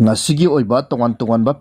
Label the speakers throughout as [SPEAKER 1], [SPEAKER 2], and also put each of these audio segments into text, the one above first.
[SPEAKER 1] Ngasigi oiba tongan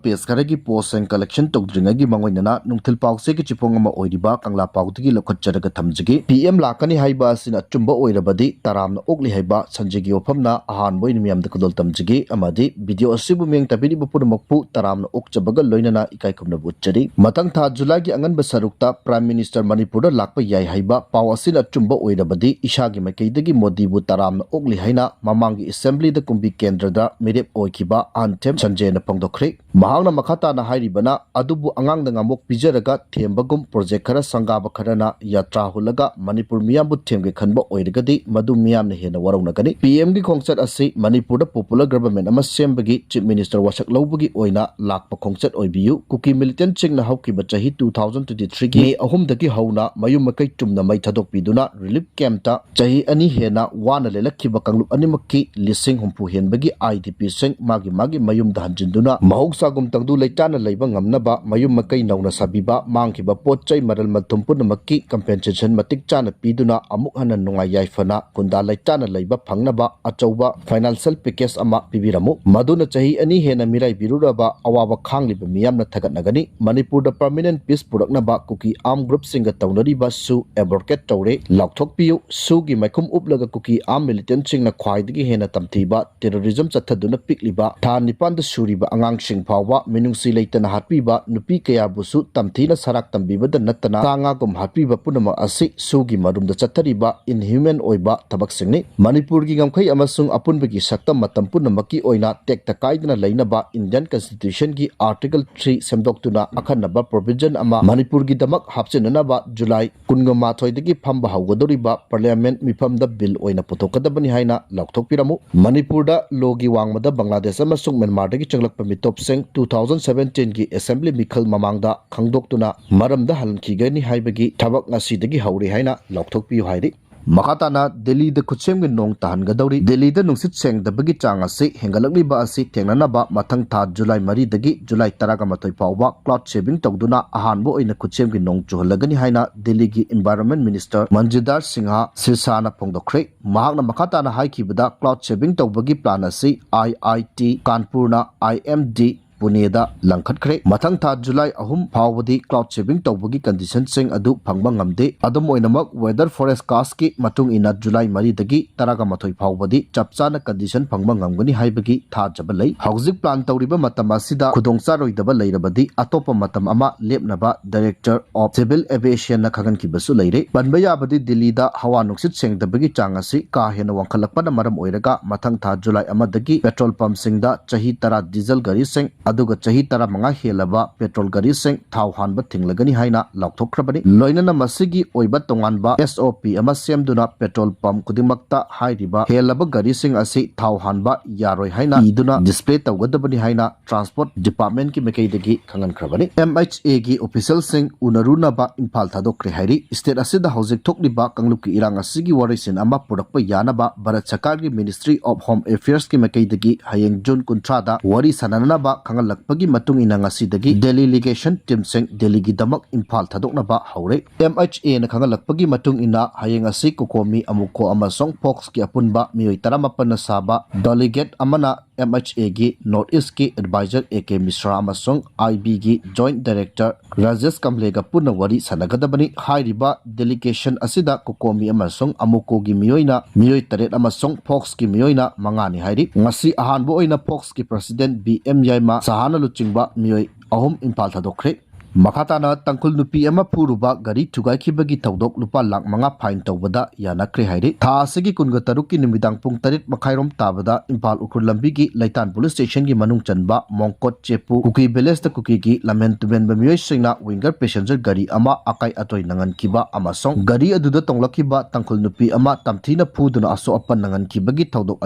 [SPEAKER 1] pes karagi post and collection togdringagi mangoinana nungthil pause ki chipongama oiriba kangla paudigi lokhatjaraga thamjigi PM lakani haiba sina chumba oirabadi taramna okli haiba sanjigi ofamna ahan boin miyam da kodol tamjigi amadi video asibu meng tabidi bupur makpu taramna okjabaga loinana ikai kumna butchari matang tha July gi angan basarukta Prime Minister Manipur da lakpa yai haiba paw asina chumba oirabadi ishagi makeidagi Modi bu taramna okli haina mamangi assembly da kumbi kendra da mirep oikiba Anthem Sanjay na pangdokre mahangna makhata na hairibana adubu angang da ngamok pijaraga thembagum project khara sangaba kharana yatra hulaga Manipur miyambu themge khanba oirigadi madu miyam na hena warauna gani PM gi khongchat asi Manipur da popular government ama sembagi chief minister wasak lawbugi oina lakpa khongchat oibiyu kuki militant ching na hauki ba chahi 2023 gi May ahum dagi hauna mayum makai tumna mai thadok piduna relief camp ta chahi ani hena wana lelakhiba kanglup animakki lising humpu henbagi IDP sing magi mayum da hanjinduna mahoksa gum tangdu leitana leiba ngamnaba mayum makai nauna sabiba mangkiba potchai maral mathum punamakki compensation matik chana piduna amuk hana nungai yaifana kunda leitana leiba phangnaba achauba financial package ama pibiramu maduna chahi ani hena mirai biruraba awaba khangliba miyamna thagatnagani Manipur da permanent peace puraknaba kuki arm group singa taunariba su advocate tawre laukthokpiu su gi maikum uplaga kuki arm militant singna khwaidigi hena tamthiba terrorism chathaduna pikliba nipanda suriba angang sing phawa minungsi leitana hatpiba nupi kaya busu tamthina sarak tambibada natana tanga gum hatpiba punama asi sugi marumda chathariba inhuman oiba thabak singni Manipur gi ngamkhai amasung apunbagi sakta matam punamaki oina tekta kaidana leinaba Indian Constitution gi Article 3 semdoktuna akhanaba provision ama Manipur gi damak hapchenanaba July 19 dagi phamba hawgadoriba parliament mifamda bill oina puthokadabani haina laukthokpiramu Manipur da logi wangmada Bangladesh amasung Myanmar dagi changlakpa mitop sing 2017 gi assembly mikhal mamangda khangdoktuna maramda halankhigani haibagi thabak ngasi dagi hauri haina laukthokpiu hairi Makatana Delhi da kuchemgi nong tahangadori Delhi da nungsit seng da bagi chang asi hengalakli ba asi tengnanaba mathang tha July 3 dagi July 13 pawba cloud shaving tawduna ahanbo oina kuchemgi nong chuhalagani haina Delhi gi environment minister Manjidar Singha Sirsana pongdokre mahakna makatana haikibada cloud shaving tawbagi plan asi IIT Kanpurna IMD Puneda langkhatkre mathang tha July 3 phawadi cloud shaving tawbagi condition sing adu phangba ngamde adum oinamak weather forecast ki matung ina July 3 dagi 13 phawadi chapchana condition phangba ngamgani haibagi tha jabalai hauzik plan tawriba matam asida khudongcha roidaba leirabadi atopa matam ama lepnaba director of civil aviation na khagan ki basu leire banbaya badi Delhi da hawa nuksit sengdabagi changasi ka hena wangkhalakpana maram oiraga mathang tha July 1 dagi petrol pump singda chahi tara diesel gari sing aduga chahi tara manga helaba petrol gari sing thau hanba thinglagani haina laukthokrabani loinana masigi oiba tonganba SOP ama semduna petrol pump kudimakta hairiba helaba gari sing asi thau hanba yaroi haina iduna display tawgadabani haina transport department ki mekeidagi khangan khrabani MHA gi official sing unaruna ba Imphal thadokre hairi state asida hojik thokliba kangluk ki irang asigi warisin ama purakpa yanaba Bharat Sarkar gi Ministry of Home Affairs ki mekeidagi hayeng June 13 da wari sananana ba lakpagi matung ina ngasidagi Delhi delegation team sing Delhi gi damak Imphal thadoknaba haure MHA na khangalakpagi matung ina hayeng asi kokomi amuko amasong Fox ki apunba mioi 18 na saba delegate amana MHA gi North East ki advisor AK Mishra amasong IB gi joint director Rajesh Kamlega punna wari sanagadabani hairiba delegation asida kokomi amasong amuko gi miyoina miyoi 8 amasong Fox ki miyoina mangani hairi ngasi ahanbo oina Fox ki president BM Yaima sahana luchingba miyoi ahum Imphal thadokre Makatana tangkul nupi ama puruba gari tugai kibagi tawdok lupa lak manga fine tawbada yanakre hairi tha asigi kunga taruki nimidang pung tarit makhairom tabada Imphal ukur lambi gi Laitan police station gi manung chanba Mongkot Chepu kuki beles ta kuki gi lamen tuben bamiyoi singna winger passenger gari ama akai atoi nangan kiba amasong gari aduda tonglakiba tangkul nupi ama tamthina phuduna aso apan nangan kibagi tawdok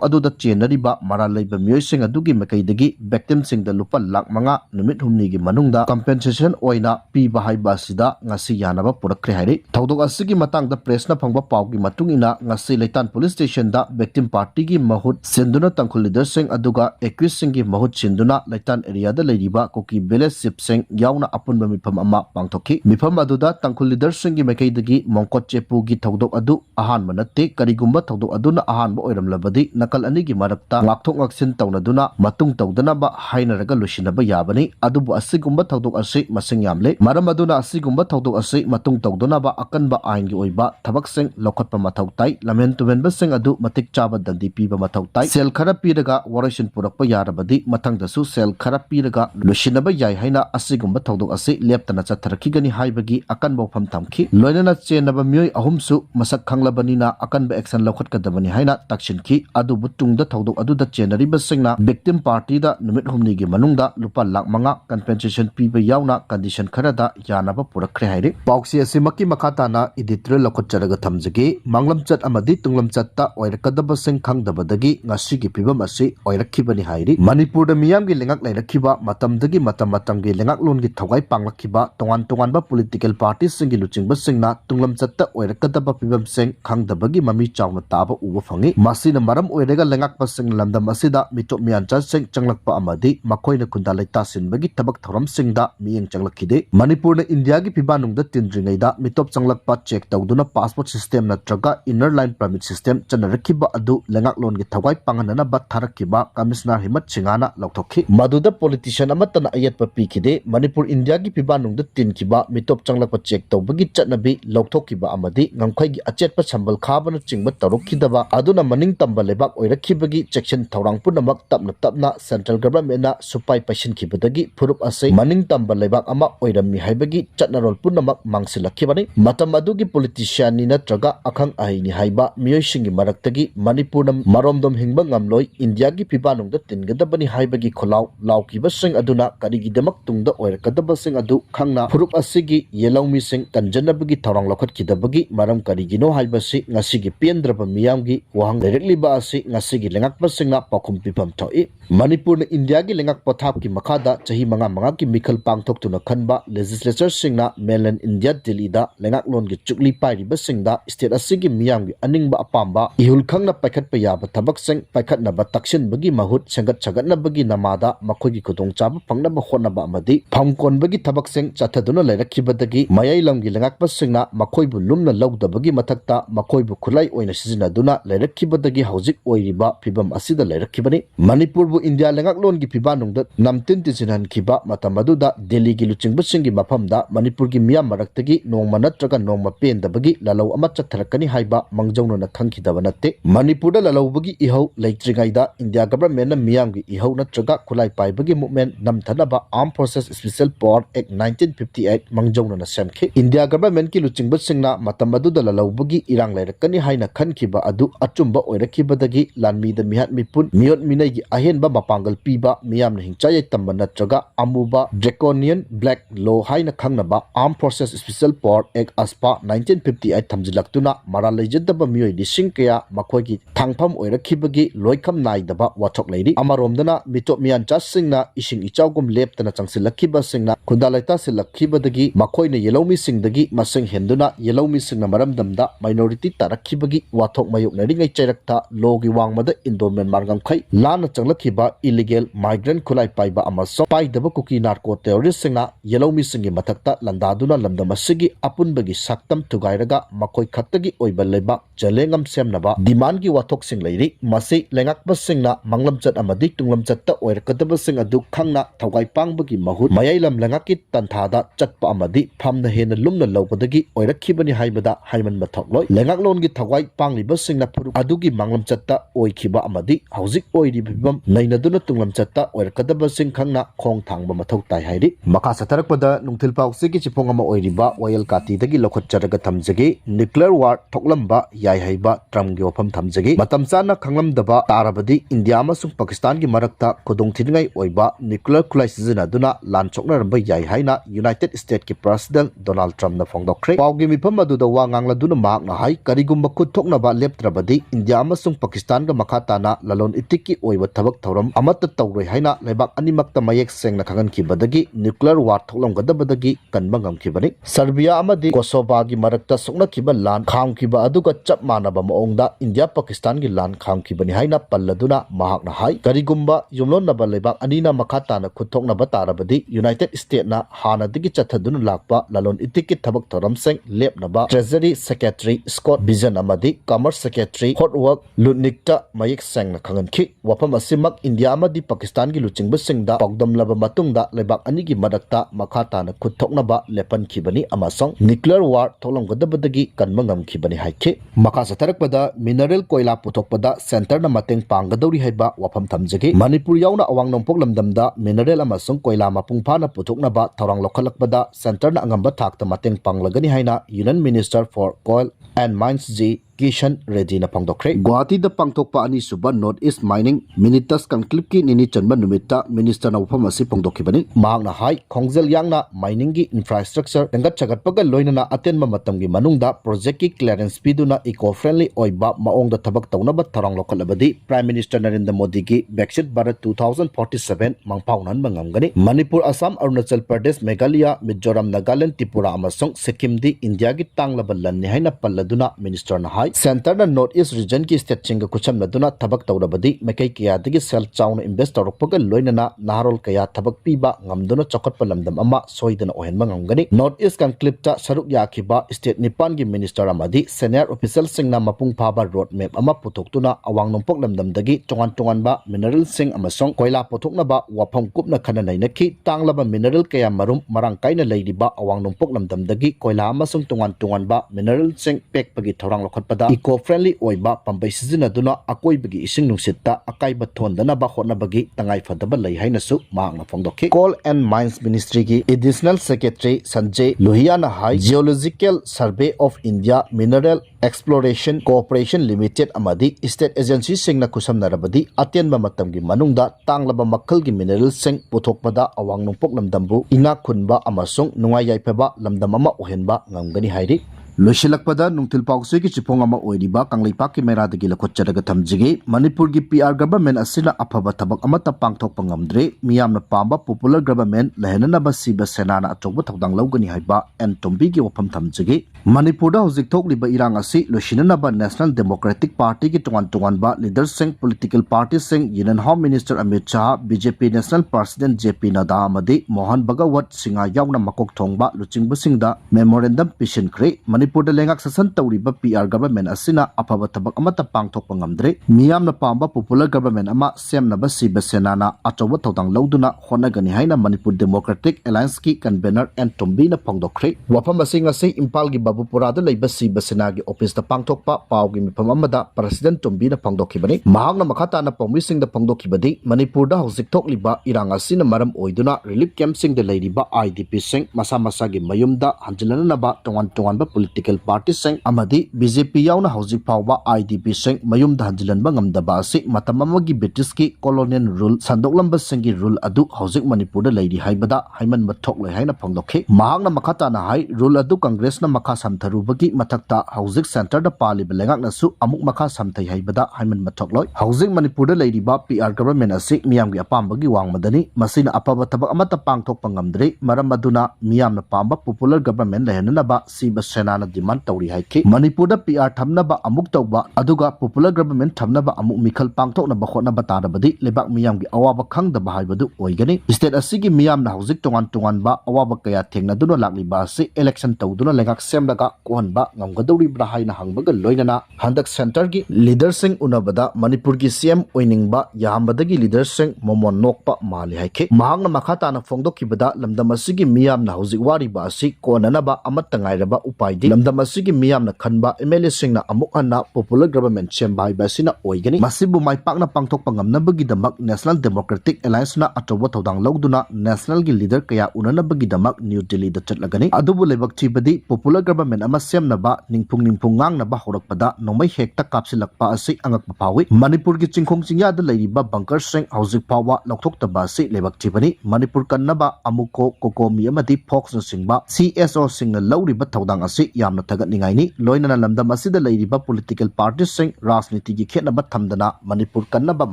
[SPEAKER 1] adu da chenariba maralai bamiyoi sing adugi makaidagi victim sing da lupa lak manga numit humni gi manungda compensation oina piba haiba asida ngasi yanaba purakre hairi thodok asigi matangda pressna phangba pawgi matungina ngasi leitan police station da victim party gi mahut senduna tangkhul leader sing aduga accused sing gi mahut sinduna leitan area da leiriba koki village sip sing yauna apunba mifam ama pangthoki mifam aduda tangkhul leader sing gi mekaidagi mongkot chepu gi thodok adu ahan manate karigumba thodok aduna ahan ba oiramlabadi nakal ani gi marakta ngakthok ngaksin tawnaduna matung tawdana ba hainaraga lusinaba yabani adubu asigumba thodok asi masing yamle maram aduna asigumba thodok asi matung tawdana ba akanba ain gi oiba thabak sing lokhatpa mathau tai lamen tuben ba sing adu matik chaba dandi piba mathau tai sel khara piraga waration purakpa yarabadi mathangdasu sel khara piraga lusinaba yai haina asigumba thodok asi leptana chatharakigani haibagi akanba pham thamki loinana chenaba myoi ahumsu masak khanglabanina akanba action lokhatkadabani haina takshinki adubu tungda thodok aduda chenariba singna victim party da numit humni gi manungda lupa lakh manga compensation piba yauna condition kharada yanaba purakre hairi pauksi asimaki makhatana editorial lokhotcharaga thamjage manglamchat amadi tunglamchatta oirakadaba sing khangdabadagi ngasi gi pibam asi oirakhibani hairi manipur da miyam gi lengak lairakhiba matamdagi matam gi lengak lon gi thogai panglakhiba tongan ba political parties sing gi luchingba singna tunglamchatta oirakadaba pibam sing khangdabagi mami chawna taba uba phangi masina maram oirega lengak pasing lamdam asida mitop miancha sing changlakpa amadi makoina kunda laita sinbagi tabak thoram singda miyeng changlakhide manipur na india gi pibanungda tindringaida mitop changlakpa check tawduna passport system natraga inner line permit system chanarakhiba adu lengak lon gi thawai panganana ba tharakhiba commissioner himat singana lauthokhi maduda politician amatana ayatpa pikide manipur india gi pibanungda tinkhiba mitop changlakpa check tawbagi chatnabi lauthokhiba amadi ngamkhai gi achetpa sambal khabana chingba tarukhidaba aduna maning tamba lebak oirakhibagi section thorang punamak tapna central government na supai passion khibadagi phurup asai maning tamba lebak ama oirami haibagi chatnarol punamak mangsilakhibani matam adugi politician ni natraga akhang aini haiba miyoi singi maraktagi manipur na maromdom hingba ngamloi india gi pibanungda tingadabani haibagi kholaw laukiba sing aduna karigi demak tungda oirakadaba sing adu khangna phurup asigi yelawmi sing kanjanabagi thorang lokhat kidabagi maram karigino haibasi ngasigi pendraba miyamgi wahang directly ba asi ngasigi lengakpa singna pakhum pipam thoi manipur na india gi lengak pathap ki makhada chahi manga ki mikhal pangthok tuna khanba legislature singna mainland india delhi da lengak lon gi chukli pairi ba singda state asigi miyam gi aningba apamba ihul khangna paikhat pa yaba thabak sing paikhat na ba taksin bagi mahut sangat chagat na bagi namada makhoi gi khudong chaba phangna ba khona ba amadi phamkon bagi thabak sing chathaduna lairakibadagi mayai lam gi lengak pa singna makhoi bu lumna lawdabagi mathakta makhoi bu khulai oina sizinaduna lairakibadagi hauzik oiriba phibam asida lairakibani manipur bu india lengak lon gi phibanungda namtin tisinhan khiba matamaduda delhi gi luchingba singi mafamda manipur gi miyam maraktagi nongma natraga nongma pendabagi lalaw ama chatharakani haiba mangjawna na khangkhidaba natte manipur da lalawbagi ihau leitrigaida india government na miyam gi ihau natraga khulai paibagi movement namthanaba armed forces special power act 1958 mangjawna na semkhe india government ki luchingba singna matamaduda lalawbagi irang lairakani haina khankhiba adu achumba oirakhibadagi lanmi da mihat mipun miyot minai gi ahenba mapangal piba miyamna hingchai tamba natraga amuba draconian black law haina khangnaba armed forces special power act aspa 1958 thamjilaktuna mara leijadaba miyoi dising kaya makhoigi thangpham oirakhibagi loikham naidaba wathok leiri amaromdana mitop mian chasingna ising ichawgum leptana changsilakhiba singna khundalaita silakhibadagi makhoina yelomi singdagi masing henduna yelomi singna maramdamda minority tarakhibagi wathok mayuk naringai chairakta logi wangmada indomen margamkhai lana changlakhiba illegal migrant khulai paiba amaso paidaba kuki narco terrorist singna yelomi singi mathakta landaduna lamdam asigi apunbagi saktam thugairaga makhoi khattagi oiba leba jalengam semnaba demand gi wathok sing leiri masi lengakpa singna manglamchat amadi tunglamchatta oirakadaba sing adu khangna thogai pangbagi mahut mayailam lengaki tanthada chatpa amadi phamna hena lumna lawbadagi oirakhibani haibada haiman mathokloi lengaklon gi thogai pangliba singna phuru adugi manglamchatta oikhiba amadi hauzik oiri bibam lainaduna tunglamchatta oirakadaba sing khangna khong thangba mathau tai hairi makha satharakpada nungthil pause gi chipong ama oiriba oil kati dagi lokhot charaga thamjage nuclear war thoklamba yai haiba tram gi wafam thamjage matam chana khanglamdaba tarabadi india amasung pakistan gi marakta khudong thingai oiba nuclear khulai sizina duna lan chokna ramba yai haina united states ki president donald trump na phongdokre pawgi mifam aduda wa ngangla duna mak na hai karigumba khut thokna ba leptrabadi india amasung pakistan ga makha tana lalon itiki oiba thabak thoram amata tawroi haina lebak animakta mayek sengna khangan ki badagi nuclear war थोलमगदबदगी कनबा ngamkhibani Serbia amadi Kosovo gi marakta soknakiba lan khamkiba aduga chap manaba maongda India Pakistan gi lan khamkibani haina palladuna mahakna hai karigumba yumlonnaba lebak anina makhatana khuthoknaba tarabadi United States na hanadigi chathaduna lakpa lalon itiki thabak thoramseng lepnaba Treasury Secretary Scott Bessent amadi Commerce Secretary Hotwork Lutnikta mayek sengna khangankhi wafam asimak India amadi Pakistan gi luchingbasingda pagdamlaba matungda lebak anigi marakta makhatana khuthoknaba lepan khibani amasong nuclear war tholamgadabadagi kanba ngamkhibani haikhe maka satharakpada mineral koila puthokpada center na mateng panggadori haiba wafam thamjage Manipur yauna awang nompok lamdamda mineral amasong koila mapungphana puthoknaba thorang lokhalakpada center na angamba thakta mateng panglagani haina Union Minister for Coal and Mines G Kishan Reddy na pangdokre Guwahati da pangthokpa ani suba North East Mining Minitas Conclipki nini chanba numita Minister na wafam asi pangdokhibani mahakna hai khongjel yangna mining gi infrastructure tangat chagatpaga loinana atenma matamgi manungda project ki clearance piduna eco friendly oiba maongda thabak tawnaba tharang lokhalabadi Prime Minister Narendra Modi gi Viksit Bharat 2047 mangpaunan mangamgani Manipur Assam Arunachal Pradesh Meghalaya Mizoram Nagaland Tripura amasong Sikkim di India gi tanglaba lanni haina palladuna Minister na hai Center na North East region ki state chinga kucham laduna thabak tawrabadi mekai kya digi sel chawna invest tawrokpaga loinana naharol kaya thabak piba ngamduna chokotpa lamdam ama soidana ohenba ngamgani North East Conclipta saruk yakhiba state nipan gi minister amadi senior official singna mapung phaba road map ama putoktuna awang nompok lamdamdagi tongan ba mineral sing amasong koila puthokna ba wafam kupna khana nainakhi tanglaba mineral kaya marum marang kaina leiriba awang nompok lamdamdagi koila amasong tongan ba mineral sing pek pagi thorang lokhatpa eco friendly oiba pambai sizinaduna akoibagi ising nungsitta akaiba thondana ba hotnabagi tangai fadaba lei hainasu maangna phongdokhi Coal and Mines Ministry gi Additional Secretary Sanjay Lohia na hai Geological Survey of India Mineral Exploration Corporation Limited amadi state agency singna kusamnarabadi atenba matamgi manungda tanglaba makhal gi mineral sing puthokpada awang nungpok lamdambu ina khunba amasung nungai yaipaba lamdam ama ohenba ngamgani hairi Loshilakpada nungtil paukse ki chipong ama oiriba kanglaipak ki mera dagi lakhotcharaga thamjige Manipur gi PR government asina aphaba thabak amata pangthok pangamdre miyamna pamba popular government lehenana ba siba senana achogba thodang lawgani haiba en tombi gi wafam thamjige Manipur da hojik thokliba irang asi loshinana ba National Democratic Party ki tongan ba leaders sing political parties sing Union Home Minister Amit Shah BJP National President JP Nadda amadi Mohan Bhagawat Singha yauna makok thongba luchingba singda memorandum pishinkre Manipur da lengak sasan tawriba PR government asina aphaba thabak amata pangthokpa ngamdre miyamna pamba popular government ama semnaba siba senana achoba thodang lawduna honagani haina Manipur Democratic Alliance ki convener and tombi na phongdokre wafam asinga sei Impal gi Babupura da leiba siba sena gi office da pangthokpa pawgi mifam amada President tombi na phongdokhibani mahakna makhata na pawmising da phongdokhibadi Manipur da hojik thokliba irang asina maram oiduna relief camp sing da leiriba IDP sing masa gi mayumda hanjilana ba tongan ba political party sing amadi BJP yauna hojik phawba IDP sing mayumda hanjilanba ngamdaba asi matam amagi British ki colonial rule sandoklamba singi rule adu hojik Manipur da leiri haibada haiman mathok lei haina phongdokhe mahakna makhata na hai rule adu Congress na makha samtharubagi mathakta hojik center da paliba lengak nasu amuk makha samthai haibada haiman mathok loi hojik Manipur da leiriba PR government asi miyamgi apambagi wangmadani masina apaba thabak amata pangthok pangamdre maram aduna miyamna pamba popular government lehenana ba siba senana demand tawri haiki Manipur da PR thamnaba amuk tawba aduga popular government thamnaba amuk mikhal pangthokna ba khotna batarabadi lebak miyamgi awaba khangdaba haibadu oigani state asigi miyamna hojik tongan ba awaba kaya thengna duna lakli ba si election tawduna lengak semlaga kohonba ngamgadori bra haina hangbaga loinana handak center gi leader sing unabada Manipur gi CM oiningba yambadagi leader sing momon nokpa mali haiki mahangna makhata na phongdokhibada lamdam asigi miyamna hojik wari ba si konanaba amatangairaba upaidi lamdam asigi miyamna khanba MLA singna amuk hanna popular government chembai basina oigani masibu maipakna pangthokpa ngamnabagi damak National Democratic Alliance na atoba thodang lawduna national gi leader kaya unanabagi damak New Delhi da chatlagani adubu lebak thibadi popular government ama semnaba ningphung ngangnaba horakpada nomai hekta kapsilakpa asi angakpa phawi Manipur gi chingkhong chingya da leiriba bunker sing hojik phawa lokthokta si lebak thibani Manipur kannaba amuko kokomi amadi fox singba CSO singna lawriba thodang asi ꯌꯥꯝꯅ ꯊꯥꯒꯠꯅꯤꯡꯉꯥꯏꯅꯤ ꯂꯣꯏꯅꯅ ꯂꯝꯗꯝ ꯑꯁꯤꯗ ꯂꯩꯔꯤꯕ ꯄꯣꯂꯤꯇꯤꯀꯦल ꯄꯥꯔꯇꯤꯁꯤꯡ ꯔꯥꯖꯅꯤꯇꯤꯒꯤ ꯈꯦꯠꯅꯕ ꯊꯝꯗꯅ ꯃꯅꯤꯄꯨꯔ ꯀꯟꯅꯕ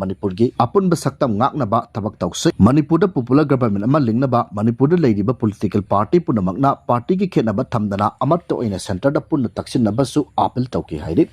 [SPEAKER 1] ꯃꯅꯤꯄꯨꯔꯒꯤ ꯑꯄꯨꯟꯕ ꯁꯛꯇꯝ ꯉꯥꯛꯅꯕ ꯊꯕꯛ ꯇꯧꯁꯤ ꯃꯅꯤꯄꯨꯔꯗ ꯄꯣꯄꯨꯂꯔ ꯒꯚꯔꯟꯃꯦꯟꯠ ꯑꯃ ꯂꯤꯡꯅꯕ ꯃꯅꯤꯄꯨꯔꯗ ꯂꯩꯔꯤꯕ ꯄꯣꯂꯤꯇꯤꯀꯦल ꯄꯥꯔꯇꯤ ꯄꯨꯝꯅꯃꯛꯅ ꯄꯥꯔꯇꯤꯒꯤ ꯈꯦꯠꯅꯕ ꯊꯝꯗꯅ ꯑꯃꯠꯇ ꯑꯣꯏꯅ ꯁꯦꯟꯇꯔꯗ ꯄꯨꯟꯅ ꯇꯛꯁꯤꯟꯅꯕꯁꯨ ꯑꯥꯄꯤꯜ ꯇꯧꯈꯤ ꯍꯥꯏꯔꯤ